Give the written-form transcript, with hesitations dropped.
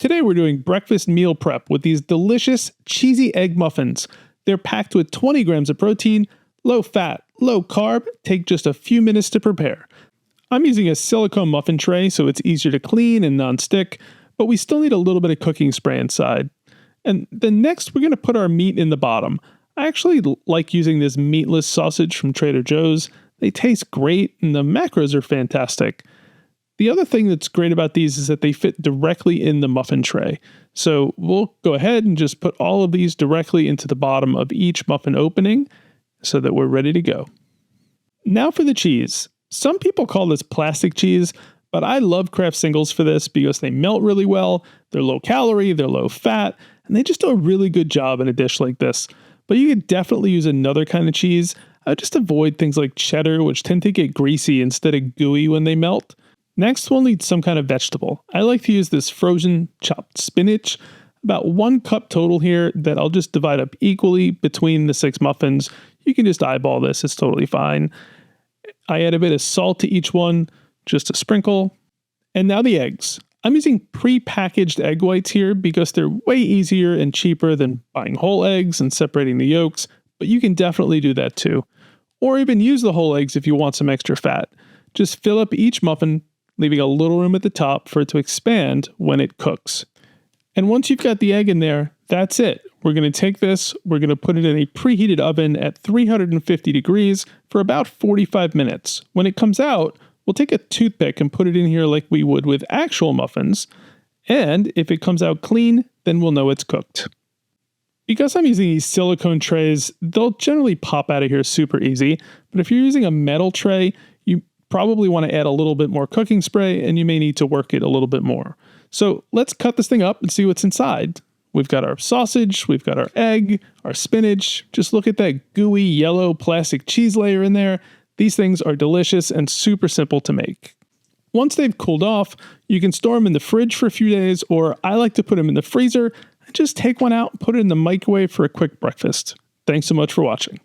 Today we're doing breakfast meal prep with these delicious cheesy egg muffins. They're packed with 20 grams of protein, low fat, low carb, take just a few minutes to prepare. I'm using a silicone muffin tray so it's easier to clean and non-stick, but we still need a little bit of cooking spray inside. And then next we're going to put our meat in the bottom. I actually like using this meatless sausage from Trader Joe's. They taste great and the macros are fantastic. The other thing that's great about these is that they fit directly in the muffin tray. So we'll go ahead and just put all of these directly into the bottom of each muffin opening so that we're ready to go. Now for the cheese. Some people call this plastic cheese, but I love Kraft Singles for this because they melt really well, they're low calorie, they're low fat, and they just do a really good job in a dish like this. But you could definitely use another kind of cheese. I just avoid things like cheddar, which tend to get greasy instead of gooey when they melt. Next, we'll need some kind of vegetable. I like to use this frozen chopped spinach, about 1 cup total here that I'll just divide up equally between the 6 muffins. You can just eyeball this, it's totally fine. I add a bit of salt to each one, just a sprinkle. And now the eggs. I'm using pre-packaged egg whites here because they're way easier and cheaper than buying whole eggs and separating the yolks, but you can definitely do that too. Or even use the whole eggs if you want some extra fat. Just fill up each muffin, leaving a little room at the top for it to expand when it cooks. And once you've got the egg in there, that's it. We're going to take this, we're going to put it in a preheated oven at 350 degrees for about 45 minutes. When it comes out, we'll take a toothpick and put it in here like we would with actual muffins. And if it comes out clean, then we'll know it's cooked. Because I'm using these silicone trays, they'll generally pop out of here super easy. But if you're using a metal tray, you probably want to add a little bit more cooking spray and you may need to work it a little bit more. So let's cut this thing up and see what's inside. We've got our sausage, we've got our egg, our spinach. Just look at that gooey yellow plastic cheese layer in there. These things are delicious and super simple to make. Once they've cooled off, you can store them in the fridge for a few days, or I like to put them in the freezer and just take one out and put it in the microwave for a quick breakfast. Thanks so much for watching.